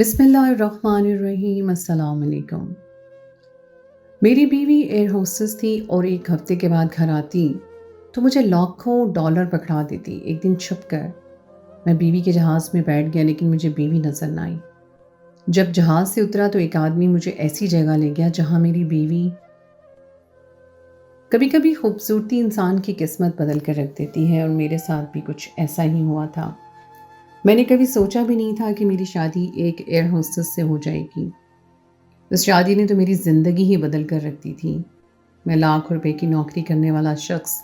بسم اللہ الرحمن الرحیم۔ السلام علیکم۔ میری بیوی ایئر ہوسٹس تھی اور ایک ہفتے کے بعد گھر آتی تو مجھے لاکھوں ڈالر پکڑا دیتی۔ ایک دن چھپ کر میں بیوی کے جہاز میں بیٹھ گیا، لیکن مجھے بیوی نظر نہ آئی۔ جب جہاز سے اترا تو ایک آدمی مجھے ایسی جگہ لے گیا جہاں میری بیوی کبھی کبھی خوبصورتی انسان کی قسمت بدل کر رکھ دیتی ہے، اور میرے ساتھ بھی کچھ ایسا ہی ہوا تھا۔ میں نے کبھی سوچا بھی نہیں تھا کہ میری شادی ایک ایئر ہوسٹس سے ہو جائے گی۔ اس شادی نے تو میری زندگی ہی بدل کر رکھ دی تھی۔ میں لاکھ روپے کی نوکری کرنے والا شخص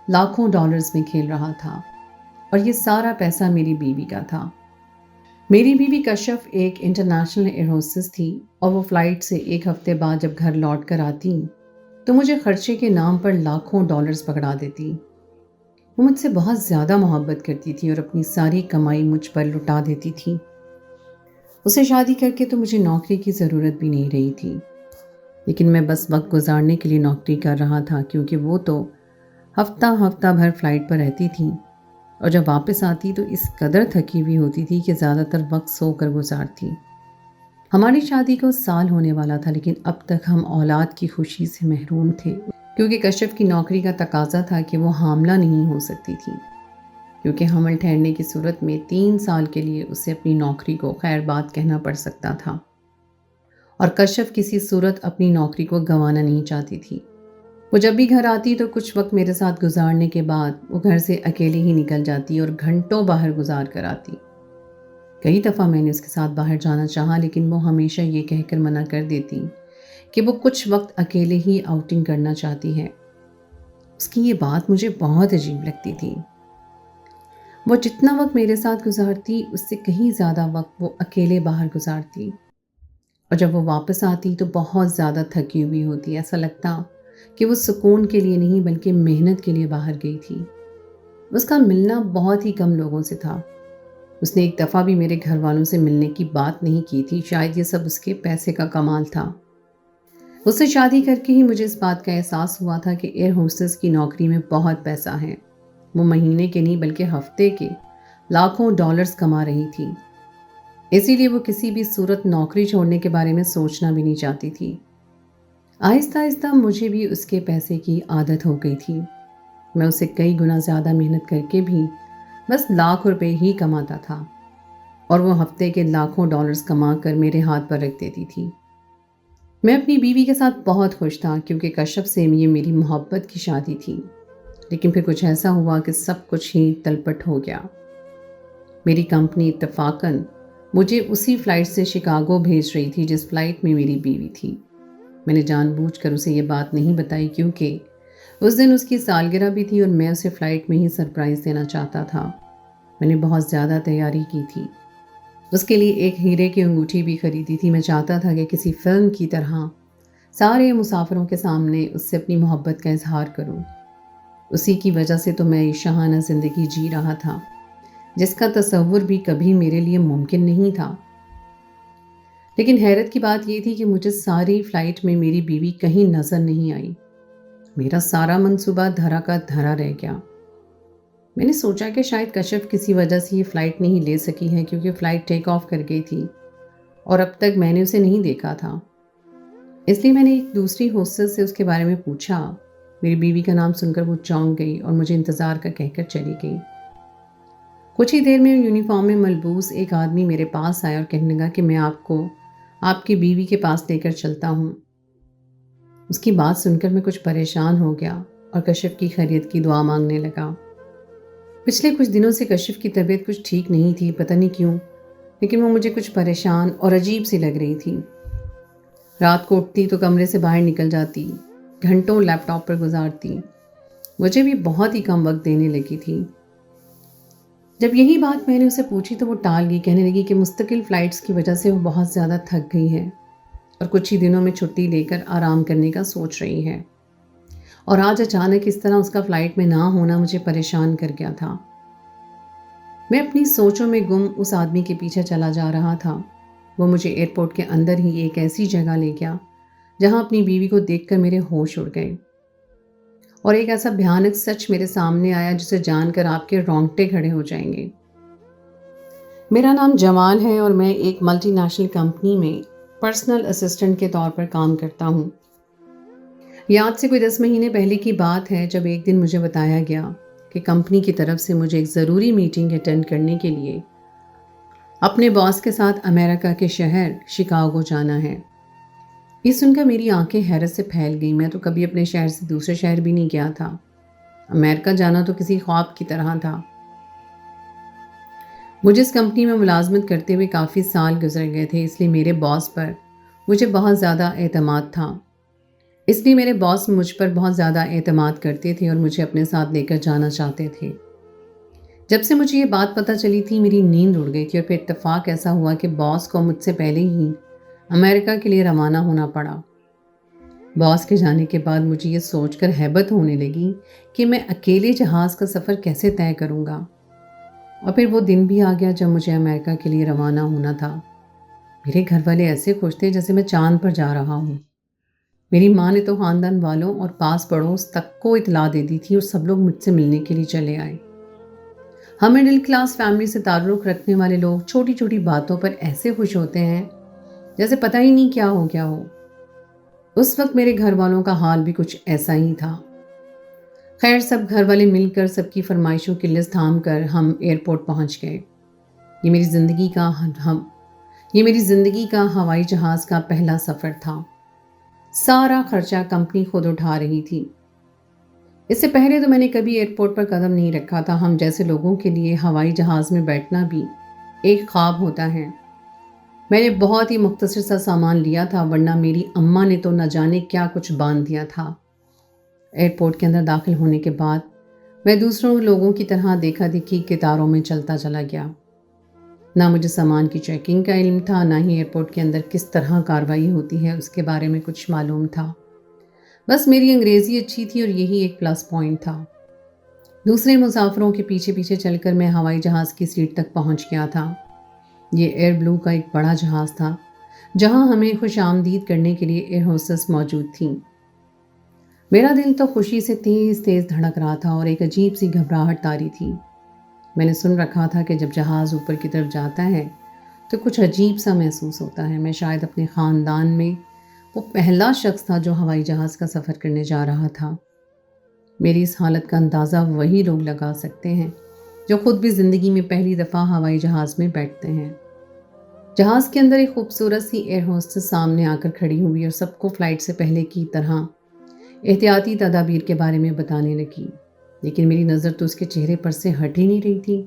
لاکھوں ڈالرز میں کھیل رہا تھا، اور یہ سارا پیسہ میری بیوی کا تھا۔ میری بیوی کشف ایک انٹرنیشنل ایئر ہوسٹس تھی، اور وہ فلائٹ سے ایک ہفتے بعد جب گھر لوٹ کر آتی تو مجھے خرچے کے نام پر لاکھوں ڈالرز پکڑا دیتی۔ وہ مجھ سے بہت زیادہ محبت کرتی تھی اور اپنی ساری کمائی مجھ پر لٹا دیتی تھی۔ اسے شادی کر کے تو مجھے نوکری کی ضرورت بھی نہیں رہی تھی، لیکن میں بس وقت گزارنے کے لیے نوکری کر رہا تھا، کیونکہ وہ تو ہفتہ ہفتہ بھر فلائٹ پر رہتی تھی، اور جب واپس آتی تو اس قدر تھکی ہوئی ہوتی تھی کہ زیادہ تر وقت سو کر گزارتی۔ ہماری شادی کو سال ہونے والا تھا، لیکن اب تک ہم اولاد کی خوشی سے محروم تھے، کیونکہ کشف کی نوکری کا تقاضا تھا کہ وہ حاملہ نہیں ہو سکتی تھی، کیونکہ حمل ٹھہرنے کی صورت میں 3 سال کے لیے اسے اپنی نوکری کو خیر بات کہنا پڑ سکتا تھا، اور کشف کسی صورت اپنی نوکری کو گنوانا نہیں چاہتی تھی۔ وہ جب بھی گھر آتی تو کچھ وقت میرے ساتھ گزارنے کے بعد وہ گھر سے اکیلے ہی نکل جاتی اور گھنٹوں باہر گزار کر آتی۔ کئی دفعہ میں نے اس کے ساتھ باہر جانا چاہا، لیکن وہ ہمیشہ یہ کہہ کر منع کر دیتی کہ وہ کچھ وقت اکیلے ہی آؤٹنگ کرنا چاہتی ہے۔ اس کی یہ بات مجھے بہت عجیب لگتی تھی۔ وہ جتنا وقت میرے ساتھ گزارتی اس سے کہیں زیادہ وقت وہ اکیلے باہر گزارتی، اور جب وہ واپس آتی تو بہت زیادہ تھکی ہوئی ہوتی۔ ایسا لگتا کہ وہ سکون کے لیے نہیں بلکہ محنت کے لیے باہر گئی تھی۔ اس کا ملنا بہت ہی کم لوگوں سے تھا۔ اس نے ایک دفعہ بھی میرے گھر والوں سے ملنے کی بات نہیں کی تھی۔ شاید یہ سب اس کے پیسے کا کمال تھا۔ اس سے شادی کر کے ہی مجھے اس بات کا احساس ہوا تھا کہ ایئر ہوسٹس کی نوکری میں بہت پیسہ ہے۔ وہ مہینے کے نہیں بلکہ ہفتے کے لاکھوں ڈالرز کما رہی تھی، اسی لیے وہ کسی بھی صورت نوکری چھوڑنے کے بارے میں سوچنا بھی نہیں چاہتی تھی۔ آہستہ آہستہ مجھے بھی اس کے پیسے کی عادت ہو گئی تھی۔ میں اسے کئی گنا زیادہ محنت کر کے بھی بس لاکھ روپے ہی کماتا تھا، اور وہ ہفتے کے لاکھوں ڈالرز کما کر میرے ہاتھ پر رکھ دیتی تھی۔ میں اپنی بیوی کے ساتھ بہت خوش تھا، کیونکہ کشف سے یہ میری محبت کی شادی تھی، لیکن پھر کچھ ایسا ہوا کہ سب کچھ ہی تلپٹ ہو گیا۔ میری کمپنی اتفاقاً مجھے اسی فلائٹ سے شکاگو بھیج رہی تھی جس فلائٹ میں میری بیوی تھی۔ میں نے جان بوجھ کر اسے یہ بات نہیں بتائی، کیونکہ اس دن اس کی سالگرہ بھی تھی اور میں اسے فلائٹ میں ہی سرپرائز دینا چاہتا تھا۔ میں نے بہت زیادہ تیاری کی تھی۔ اس کے لیے ایک ہیرے کی انگوٹھی بھی خریدی تھی۔ میں چاہتا تھا کہ کسی فلم کی طرح سارے مسافروں کے سامنے اس سے اپنی محبت کا اظہار کروں۔ اسی کی وجہ سے تو میں یہ شاہانہ زندگی جی رہا تھا، جس کا تصور بھی کبھی میرے لیے ممکن نہیں تھا۔ لیکن حیرت کی بات یہ تھی کہ مجھے ساری فلائٹ میں میری بیوی کہیں نظر نہیں آئی۔ میرا سارا منصوبہ دھرا کا دھرا رہ گیا۔ میں نے سوچا کہ شاید کشف کسی وجہ سے یہ فلائٹ نہیں لے سکی ہے، کیونکہ فلائٹ ٹیک آف کر گئی تھی اور اب تک میں نے اسے نہیں دیکھا تھا۔ اس لیے میں نے ایک دوسری ہوسٹس سے اس کے بارے میں پوچھا۔ میری بیوی کا نام سن کر وہ چونک گئی اور مجھے انتظار کا کہہ کر چلی گئی۔ کچھ ہی دیر میں یونیفارم میں ملبوس ایک آدمی میرے پاس آیا اور کہنے لگا کہ میں آپ کو آپ کی بیوی کے پاس لے کر چلتا ہوں۔ اس کی بات سن کر میں کچھ پریشان ہو گیا اور کشف کی خیریت کی دعا مانگنے لگا۔ پچھلے کچھ دنوں سے کشف کی طبیعت کچھ ٹھیک نہیں تھی، پتہ نہیں کیوں، لیکن وہ مجھے کچھ پریشان اور عجیب سی لگ رہی تھی۔ رات کو اٹھتی تو کمرے سے باہر نکل جاتی، گھنٹوں لیپ ٹاپ پر گزارتی، مجھے بھی بہت ہی کم وقت دینے لگی تھی۔ جب یہی بات میں نے اسے پوچھی تو وہ ٹال گئی، کہنے لگی کہ مستقل فلائٹس کی وجہ سے وہ بہت زیادہ تھک گئی ہے اور کچھ ہی دنوں میں چھٹی لے کر آرام کرنے کا سوچ رہی ہے، اور آج اچانک اس طرح اس کا فلائٹ میں نہ ہونا مجھے پریشان کر گیا تھا۔ میں اپنی سوچوں میں گم اس آدمی کے پیچھے چلا جا رہا تھا۔ وہ مجھے ایئرپورٹ کے اندر ہی ایک ایسی جگہ لے گیا جہاں اپنی بیوی کو دیکھ کر میرے ہوش اڑ گئے، اور ایک ایسا بھیانک سچ میرے سامنے آیا جسے جان کر آپ کے رونگٹے کھڑے ہو جائیں گے۔ میرا نام جمال ہے اور میں ایک ملٹی نیشنل کمپنی میں پرسنل اسسٹنٹ کے طور پر کام کرتا ہوں۔ یہ آج سے کوئی 10 مہینے پہلے کی بات ہے جب ایک دن مجھے بتایا گیا کہ کمپنی کی طرف سے مجھے ایک ضروری میٹنگ اٹینڈ کرنے کے لیے اپنے باس کے ساتھ امریکہ کے شہر شکاگو جانا ہے۔ یہ سن کر میری آنکھیں حیرت سے پھیل گئیں۔ میں تو کبھی اپنے شہر سے دوسرے شہر بھی نہیں گیا تھا۔ امریکہ جانا تو کسی خواب کی طرح تھا۔ مجھے اس کمپنی میں ملازمت کرتے ہوئے کافی سال گزر گئے تھے، اس لیے میرے باس پر مجھے بہت زیادہ اعتماد تھا۔ اس لیے میرے باس مجھ پر بہت زیادہ اعتماد کرتے تھے اور مجھے اپنے ساتھ لے کر جانا چاہتے تھے۔ جب سے مجھے یہ بات پتہ چلی تھی میری نیند اڑ گئی تھی، اور پھر اتفاق ایسا ہوا کہ باس کو مجھ سے پہلے ہی امریکہ کے لیے روانہ ہونا پڑا۔ باس کے جانے کے بعد مجھے یہ سوچ کر ہیبت ہونے لگی کہ میں اکیلے جہاز کا سفر کیسے طے کروں گا۔ اور پھر وہ دن بھی آ گیا جب مجھے امریکہ کے لیے روانہ ہونا تھا۔ میرے گھر والے ایسے خوش تھے جیسے میں چاند پر جا رہا ہوں۔ میری ماں نے تو خاندان والوں اور پاس پڑوس تک کو اطلاع دے دی تھی اور سب لوگ مجھ سے ملنے کے لیے چلے آئے۔ ہم مڈل کلاس فیملی سے تعلق رکھنے والے لوگ چھوٹی چھوٹی باتوں پر ایسے خوش ہوتے ہیں جیسے پتہ ہی نہیں کیا ہو گیا ہو۔ اس وقت میرے گھر والوں کا حال بھی کچھ ایسا ہی تھا۔ خیر، سب گھر والے مل کر سب کی فرمائشوں کی لسٹ تھام کر ہم ایئرپورٹ پہنچ گئے۔ یہ میری زندگی کا ہوائی جہاز کا پہلا سفر تھا۔ سارا خرچہ کمپنی خود اٹھا رہی تھی۔ اس سے پہلے تو میں نے کبھی ایئرپورٹ پر قدم نہیں رکھا تھا۔ ہم جیسے لوگوں کے لیے ہوائی جہاز میں بیٹھنا بھی ایک خواب ہوتا ہے۔ میں نے بہت ہی مختصر سا سامان لیا تھا، ورنہ میری اماں نے تو نہ جانے کیا کچھ باندھ دیا تھا۔ ایئرپورٹ کے اندر داخل ہونے کے بعد میں دوسروں لوگوں کی طرح دیکھا دیکھی قطاروں میں چلتا چلا گیا۔ نہ مجھے سامان کی چیکنگ کا علم تھا، نہ ہی ایئرپورٹ کے اندر کس طرح کارروائی ہوتی ہے اس کے بارے میں کچھ معلوم تھا۔ بس میری انگریزی اچھی تھی اور یہی ایک پلس پوائنٹ تھا۔ دوسرے مسافروں کے پیچھے پیچھے چل کر میں ہوائی جہاز کی سیٹ تک پہنچ گیا تھا۔ یہ ایئر بلو کا ایک بڑا جہاز تھا جہاں ہمیں خوش آمدید کرنے کے لیے ایئر ہوسٹس موجود تھیں۔ میرا دل تو خوشی سے تیز تیز دھڑک رہا تھا اور ایک عجیب سی گھبراہٹ طاری تھی۔ میں نے سن رکھا تھا کہ جب جہاز اوپر کی طرف جاتا ہے تو کچھ عجیب سا محسوس ہوتا ہے۔ میں شاید اپنے خاندان میں وہ پہلا شخص تھا جو ہوائی جہاز کا سفر کرنے جا رہا تھا۔ میری اس حالت کا اندازہ وہی لوگ لگا سکتے ہیں جو خود بھی زندگی میں پہلی دفعہ ہوائی جہاز میں بیٹھتے ہیں۔ جہاز کے اندر ایک خوبصورت سی ایئر ہوسٹس سامنے آ کر کھڑی ہوئی اور سب کو فلائٹ سے پہلے کی طرح احتیاطی تدابیر کے بارے میں بتانے لگی، لیکن میری نظر تو اس کے چہرے پر سے ہٹ ہی نہیں رہی تھی۔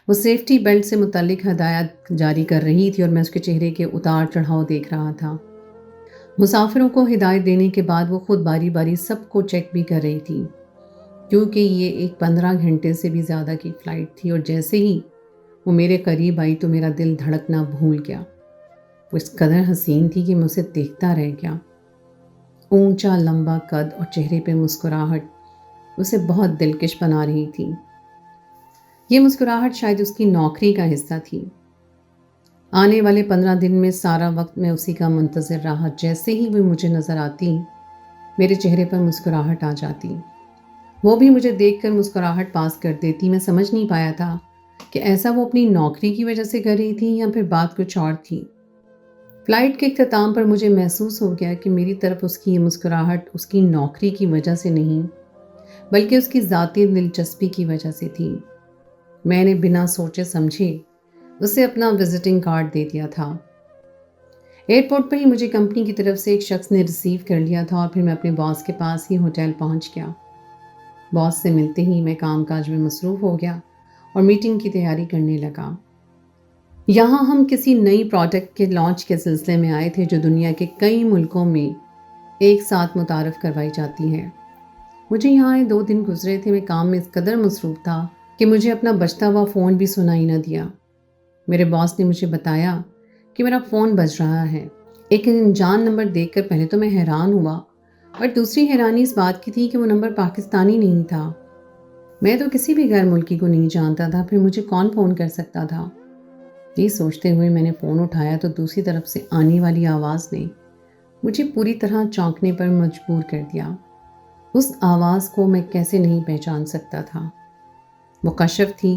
وہ سیفٹی بیلٹ سے متعلق ہدایات جاری کر رہی تھی اور میں اس کے چہرے کے اتار چڑھاؤ دیکھ رہا تھا۔ مسافروں کو ہدایت دینے کے بعد وہ خود باری باری سب کو چیک بھی کر رہی تھی، کیونکہ یہ ایک 15 گھنٹے سے بھی زیادہ کی فلائٹ تھی، اور جیسے ہی وہ میرے قریب آئی تو میرا دل دھڑکنا بھول گیا۔ وہ اس قدر حسین تھی کہ میں اسے دیکھتا رہ گیا۔ اونچا لمبا قد اور چہرے پہ مسکراہٹ اسے بہت دلکش بنا رہی تھی۔ یہ مسکراہٹ شاید اس کی نوکری کا حصہ تھی۔ آنے والے 15 دن میں سارا وقت میں اسی کا منتظر رہا۔ جیسے ہی وہ مجھے نظر آتی میرے چہرے پر مسکراہٹ آ جاتی، وہ بھی مجھے دیکھ کر مسکراہٹ پاس کر دیتی۔ میں سمجھ نہیں پایا تھا کہ ایسا وہ اپنی نوکری کی وجہ سے کر رہی تھی یا پھر بات کچھ اور تھی۔ فلائٹ کے اختتام پر مجھے محسوس ہو گیا کہ میری طرف اس کی یہ مسکراہٹ اس کی نوکری کی وجہ سے نہیں بلکہ اس کی ذاتی دلچسپی کی وجہ سے تھی۔ میں نے بنا سوچے سمجھے اسے اپنا وزٹنگ کارڈ دے دیا تھا۔ ایئرپورٹ پر ہی مجھے کمپنی کی طرف سے ایک شخص نے ریسیو کر لیا تھا اور پھر میں اپنے باس کے پاس ہی ہوٹل پہنچ گیا۔ باس سے ملتے ہی میں کام کاج میں مصروف ہو گیا اور میٹنگ کی تیاری کرنے لگا۔ یہاں ہم کسی نئی پروڈکٹ کے لانچ کے سلسلے میں آئے تھے جو دنیا کے کئی ملکوں میں ایک ساتھ متعارف کروائی جاتی ہے۔ مجھے یہاں آئے 2 دن گزرے تھے۔ میں کام میں اس قدر مصروف تھا کہ مجھے اپنا بجتا ہوا فون بھی سنائی نہ دیا۔ میرے باس نے مجھے بتایا کہ میرا فون بج رہا ہے۔ ایک انجان نمبر دیکھ کر پہلے تو میں حیران ہوا، اور دوسری حیرانی اس بات کی تھی کہ وہ نمبر پاکستانی نہیں تھا۔ میں تو کسی بھی غیر ملکی کو نہیں جانتا تھا، پھر مجھے کون فون کر سکتا تھا؟ یہ سوچتے ہوئے میں نے فون اٹھایا تو دوسری طرف سے آنے والی آواز نے مجھے پوری طرح چونکنے پر مجبور کر دیا۔ اس آواز کو میں کیسے نہیں پہچان سکتا تھا؟ وہ کشف تھی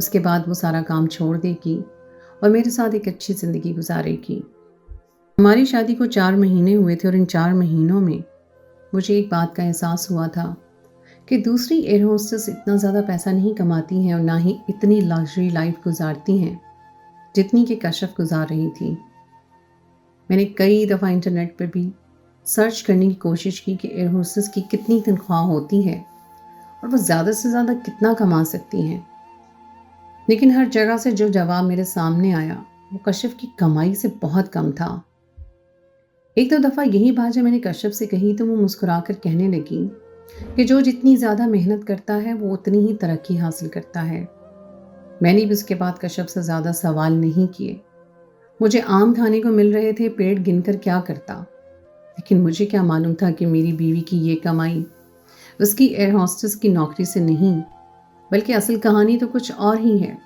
اس کے بعد وہ سارا کام چھوڑ دے گی اور میرے ساتھ ایک اچھی زندگی گزارے گی۔ ہماری شادی کو 4 مہینے ہوئے تھے اور ان 4 مہینوں میں مجھے ایک بات کا احساس ہوا تھا کہ دوسری ایئر ہوسٹس اتنا زیادہ پیسہ نہیں کماتی ہیں اور نہ ہی اتنی لگژری لائف گزارتی ہیں جتنی کہ کشف گزار رہی تھی۔ میں نے کئی دفعہ انٹرنیٹ پر بھی سرچ کرنے کی کوشش کی کہ ایئر ہوسٹس کی کتنی تنخواہ ہوتی ہے اور وہ زیادہ سے زیادہ کتنا کما سکتی ہیں، لیکن ہر جگہ سے جو جواب میرے سامنے آیا وہ کشف کی کمائی سے بہت کم تھا۔ ایک دو دفعہ یہی بات جب میں نے کشف سے کہی تو وہ مسکرا کر کہنے لگی کہ جو جتنی زیادہ محنت کرتا ہے وہ اتنی ہی ترقی حاصل کرتا ہے۔ میں نے بھی اس کے بعد کشف سے زیادہ سوال نہیں کیے۔ مجھے عام کھانے کو مل رہے تھے، پیٹ گن کر کیا کرتا، لیکن مجھے کیا معلوم تھا کہ میری بیوی کی یہ کمائی اس کی ایئر ہوسٹس کی نوکری سے نہیں بلکہ اصل کہانی تو کچھ اور ہی ہے۔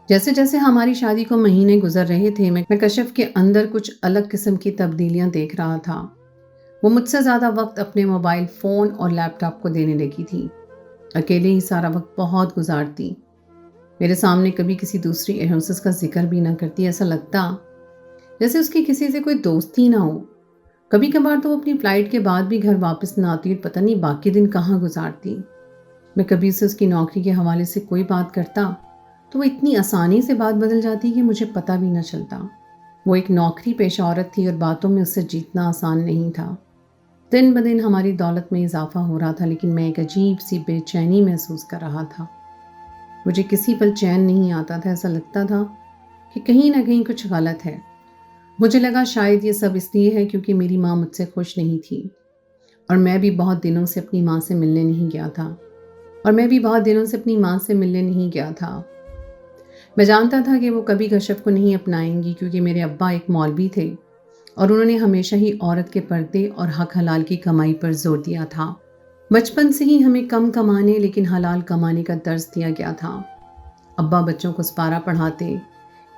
جیسے جیسے ہماری شادی کو مہینے گزر رہے تھے میں کشف کے اندر کچھ الگ قسم کی تبدیلیاں دیکھ رہا تھا۔ وہ مجھ سے زیادہ وقت اپنے موبائل فون اور لیپ ٹاپ کو دینے لگی تھی، اکیلے ہی سارا وقت بہت گزارتی، میرے سامنے کبھی کسی دوسری ایئر ہوسٹس کا ذکر بھی نہ کرتی، ایسا لگتا جیسے اس کی کسی سے کوئی دوستی نہ ہو۔ کبھی کبھار تو وہ اپنی فلائٹ کے بعد بھی گھر واپس نہ آتی اور پتہ نہیں باقی دن کہاں گزارتی۔ میں کبھی سے اس کی نوکری کے حوالے سے کوئی بات کرتا تو وہ اتنی آسانی سے بات بدل جاتی کہ مجھے پتہ بھی نہ چلتا۔ وہ ایک نوکری پیشہ عورت تھی اور باتوں میں اس سے جیتنا آسان نہیں تھا۔ دن بدن ہماری دولت میں اضافہ ہو رہا تھا، لیکن میں ایک عجیب سی بے چینی محسوس کر رہا تھا۔ مجھے کسی پل چین نہیں آتا تھا، ایسا لگتا تھا کہ کہیں نہ کہیں کچھ غلط ہے۔ مجھے لگا شاید یہ سب اس لیے ہے کیونکہ میری ماں مجھ سے خوش نہیں تھی اور میں بھی بہت دنوں سے اپنی ماں سے ملنے نہیں گیا تھا۔ میں جانتا تھا کہ وہ کبھی کشف کو نہیں اپنائیں گی کیونکہ میرے ابا ایک مولوی تھے اور انہوں نے ہمیشہ ہی عورت کے پردے اور حق حلال کی کمائی پر زور دیا تھا۔ بچپن سے ہی ہمیں کم کمانے لیکن حلال کمانے کا درس دیا گیا تھا۔ ابا بچوں کو سپارہ پڑھاتے،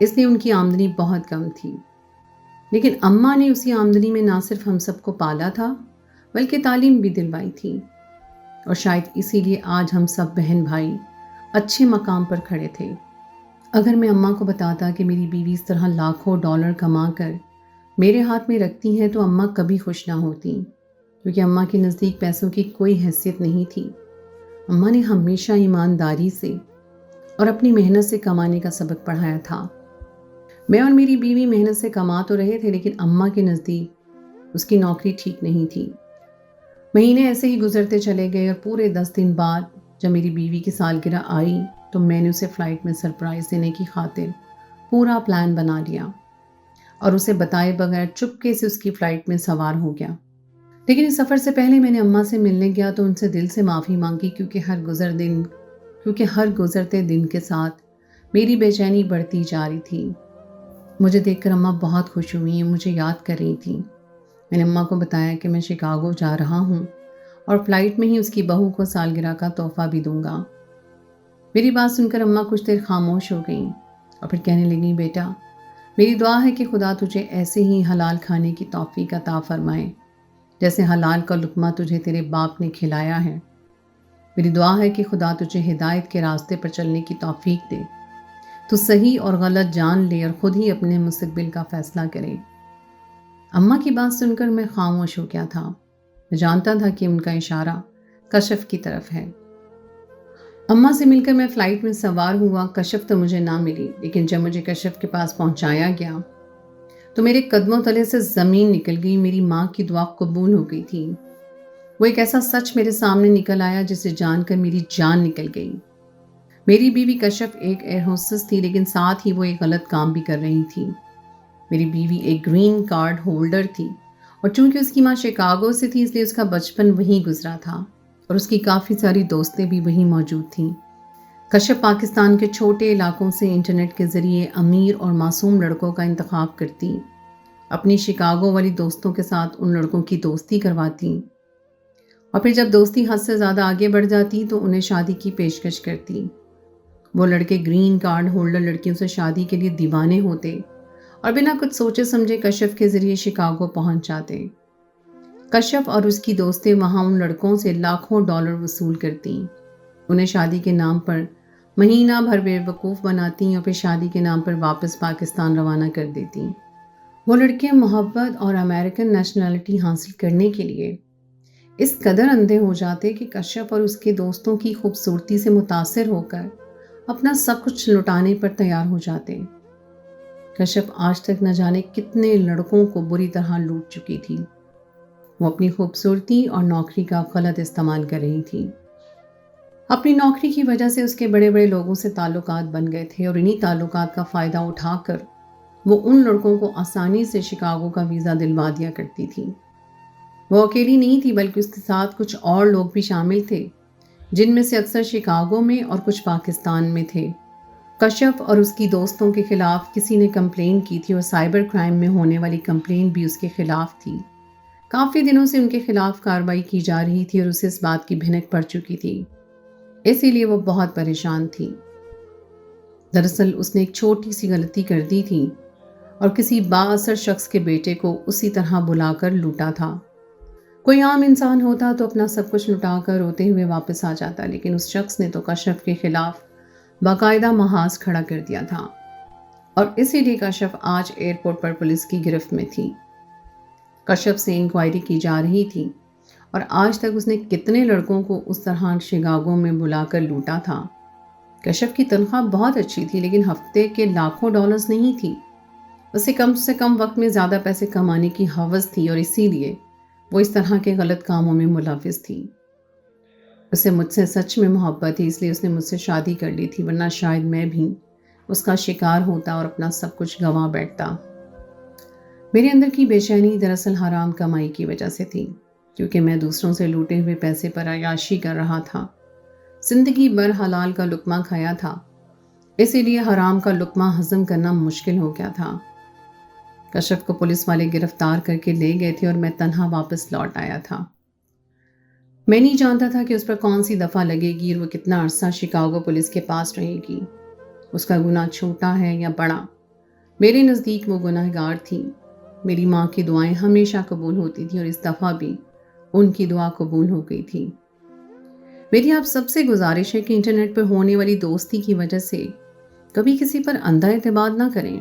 اس لیے ان کی آمدنی بہت کم تھی، لیکن اماں نے اسی آمدنی میں نہ صرف ہم سب کو پالا تھا بلکہ تعلیم بھی دلوائی تھی، اور شاید اسی لیے آج ہم سب بہن بھائی اچھے مقام پر کھڑے تھے۔ اگر میں اماں کو بتاتا کہ میری بیوی اس طرح لاکھوں ڈالر کما کر میرے ہاتھ میں رکھتی ہے تو اماں کبھی خوش نہ ہوتی، کیونکہ اماں کے نزدیک پیسوں کی کوئی حیثیت نہیں تھی۔ اماں نے ہمیشہ ایمانداری سے اور اپنی محنت سے کمانے کا سبق پڑھایا تھا۔ میں اور میری بیوی محنت سے کما تو رہے تھے، لیکن اماں کے نزدیک اس کی نوکری ٹھیک نہیں تھی۔ مہینے ایسے ہی گزرتے چلے گئے اور پورے 10 دن بعد جب میری بیوی کی سالگرہ آئی تو میں نے اسے فلائٹ میں سرپرائز دینے کی خاطر پورا پلان بنا لیا اور اسے بتائے بغیر چپکے سے اس کی فلائٹ میں سوار ہو گیا۔ لیکن اس سفر سے پہلے میں نے اماں سے ملنے گیا تو ان سے دل سے معافی مانگی کیونکہ ہر گزرتے دن کے ساتھ میری بے چینی بڑھتی جا رہی تھی۔ مجھے دیکھ کر اماں بہت خوش ہوئی، مجھے یاد کر رہی تھیں۔ میں نے اماں کو بتایا کہ میں شکاگو جا رہا ہوں اور فلائٹ میں ہی اس کی بہو کو سالگرہ کا تحفہ بھی دوں گا۔ میری بات سن کر اماں کچھ دیر خاموش ہو گئیں اور پھر کہنے لگیں، بیٹا میری دعا ہے کہ خدا تجھے ایسے ہی حلال کھانے کی توفیق عطا فرمائے جیسے حلال کا لقمہ تجھے تیرے باپ نے کھلایا ہے۔ میری دعا ہے کہ خدا تجھے ہدایت کے راستے پر چلنے کی توفیق دے، تو صحیح اور غلط جان لے اور خود ہی اپنے مستقبل کا فیصلہ کرے۔ اماں کی بات سن کر میں خاموش ہو گیا تھا۔ میں جانتا تھا کہ ان کا اشارہ کشف کی طرف ہے۔ اماں سے مل کر میں فلائٹ میں سوار ہوا۔ کشف تو مجھے نہ ملی، لیکن جب مجھے کشف کے پاس پہنچایا گیا تو میرے قدموں تلے سے زمین نکل گئی۔ میری ماں کی دعا قبول ہو گئی تھی۔ وہ ایک ایسا سچ میرے سامنے نکل آیا جسے جان کر میری جان نکل گئی۔ میری بیوی کشف ایک ایئر ہوسٹس تھی، لیکن ساتھ ہی وہ ایک غلط کام بھی کر رہی تھی۔ میری بیوی ایک گرین کارڈ ہولڈر تھی اور چونکہ اس کی ماں شکاگو سے تھی اس لیے اس کا بچپن وہیں گزرا تھا اور اس کی کافی ساری دوستیں بھی وہیں موجود تھیں۔ کشف پاکستان کے چھوٹے علاقوں سے انٹرنیٹ کے ذریعے امیر اور معصوم لڑکوں کا انتخاب کرتی، اپنی شکاگو والی دوستوں کے ساتھ ان لڑکوں کی دوستی کرواتی اور پھر جب دوستی حد سے زیادہ آگے بڑھ جاتی تو انہیں شادی کی پیشکش کرتی۔ وہ لڑکے گرین کارڈ ہولڈر لڑکیوں سے شادی کے لیے دیوانے ہوتے اور بنا کچھ سوچے سمجھے کشف کے ذریعے شکاگو پہنچ جاتے۔ کشف اور اس کی دوستیں وہاں ان لڑکوں سے لاکھوں ڈالر وصول کرتی، انہیں شادی کے نام پر مہینہ بھر بیوقوف بناتی اور پھر شادی کے نام پر واپس پاکستان روانہ کر دیتی۔ وہ لڑکیاں محبت اور امریکن نیشنلٹی حاصل کرنے کے لیے اس قدر اندھے ہو جاتے کہ کشیپ اور اس کے دوستوں کی خوبصورتی سے متاثر ہو کر اپنا سب کچھ لٹانے پر تیار ہو جاتے۔ کشیپ آج تک نہ جانے کتنے لڑکوں کو بری طرح لوٹ چکی تھی۔ وہ اپنی خوبصورتی اور نوکری کا غلط استعمال کر رہی تھی۔ اپنی نوکری کی وجہ سے اس کے بڑے بڑے لوگوں سے تعلقات بن گئے تھے اور انہی تعلقات کا فائدہ اٹھا کر وہ ان لڑکوں کو آسانی سے شکاگو کا ویزا دلوا دیا کرتی تھی۔ وہ اکیلی نہیں تھی بلکہ اس کے ساتھ کچھ اور لوگ بھی شامل تھے، جن میں سے اکثر شکاگو میں اور کچھ پاکستان میں تھے۔ کشیپ اور اس کی دوستوں کے خلاف کسی نے کمپلین کی تھی اور سائبر کرائم میں ہونے والی کمپلین بھی اس کے خلاف تھی۔ کافی دنوں سے ان کے خلاف کارروائی کی جا رہی تھی اور اسے اس بات کی بھنک پڑ چکی تھی، اسی لیے وہ بہت پریشان تھی۔ دراصل اس نے ایک چھوٹی سی غلطی کر دی تھی اور کسی بااثر شخص کے بیٹے کو اسی طرح بلا کر لوٹا تھا۔ کوئی عام انسان ہوتا تو اپنا سب کچھ لٹا کر روتے ہوئے واپس آ جاتا، لیکن اس شخص نے تو کشیپ کے خلاف باقاعدہ محاذ کھڑا کر دیا تھا اور اسی لیے کشیپ آج ایئرپورٹ پر پولیس کی گرفت میں تھی۔ کشیپ سے انکوائری کی جا رہی تھی اور آج تک اس نے کتنے لڑکوں کو اس طرح شکاگو میں بلا کر لوٹا تھا۔ کشیپ کی تنخواہ بہت اچھی تھی لیکن ہفتے کے لاکھوں ڈالرز نہیں تھی۔ اسے کم سے کم وقت میں زیادہ پیسے کمانے کی ہوس تھی اور اسی لیے وہ اس طرح کے غلط کاموں میں ملوث تھی۔ اسے مجھ سے سچ میں محبت تھی، اس لیے اس نے مجھ سے شادی کر لی تھی، ورنہ شاید میں بھی اس کا شکار ہوتا اور اپنا سب کچھ گنوا بیٹھتا۔ میرے اندر کی بے چینی دراصل حرام کمائی کی وجہ سے تھی، کیونکہ میں دوسروں سے لوٹے ہوئے پیسے پر عیاشی کر رہا تھا۔ زندگی بھر حلال کا لقمہ کھایا تھا، اسی لیے حرام کا لقمہ ہضم کرنا مشکل ہو گیا تھا۔ کشیپ کو پولیس والے گرفتار کر کے لے گئے تھے اور میں تنہا واپس لوٹ آیا تھا۔ میں نہیں جانتا تھا کہ اس پر کون سی دفعہ لگے گی اور وہ کتنا عرصہ شکاگو پولیس کے پاس رہے گی۔ اس کا گناہ چھوٹا ہے یا بڑا، میرے نزدیک وہ گناہ گار تھی۔ میری ماں کی دعائیں ہمیشہ قبول ہوتی تھیں اور اس دفعہ بھی ان کی دعا قبول ہو گئی تھی۔ میری آپ سب سے گزارش ہے کہ انٹرنیٹ پر ہونے والی دوستی کی وجہ سے کبھی کسی پر اندھا اعتماد نہ کریں۔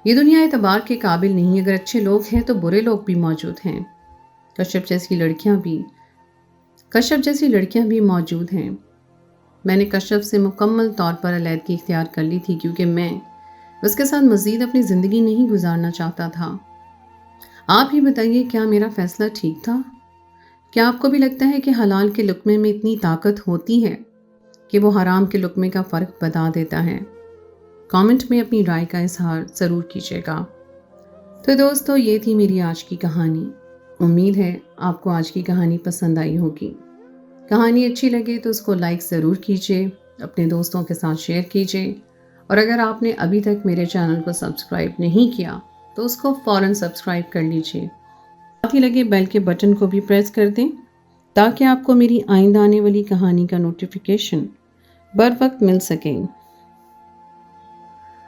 یہ دنیا اعتبار کے قابل نہیں، اگر اچھے لوگ ہیں تو برے لوگ بھی موجود ہیں۔ کشیپ جیسی لڑکیاں بھی موجود ہیں۔ میں نے کشیپ سے مکمل طور پر علیحدگی اختیار کر لی تھی کیونکہ میں اس کے ساتھ مزید اپنی زندگی نہیں گزارنا چاہتا تھا۔ آپ ہی بتائیے، کیا میرا فیصلہ ٹھیک تھا؟ کیا آپ کو بھی لگتا ہے کہ حلال کے لقمے میں اتنی طاقت ہوتی ہے کہ وہ حرام کے لقمے کا فرق بتا دیتا ہے؟ کامنٹ میں اپنی رائے کا اظہار ضرور کیجیے گا۔ تو دوستو، یہ تھی میری آج کی کہانی۔ امید ہے آپ کو آج کی کہانی پسند آئی ہوگی۔ کہانی اچھی لگے تو اس کو لائک ضرور کیجیے، اپنے دوستوں کے ساتھ شیئر کیجیے، اور اگر آپ نے ابھی تک میرے چینل کو سبسکرائب نہیں کیا تو اس کو فوراً سبسکرائب کر لیجیے۔ ساتھ ہی لگے بیل کے بٹن کو بھی پریس کر دیں تاکہ آپ کو میری آئندہ آنے والی کہانی کا نوٹیفیکیشن بر وقت مل سکے۔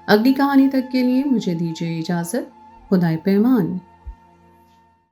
اگلی کہانی تک کے لیے مجھے دیجیے اجازت۔ خدائے پیمان۔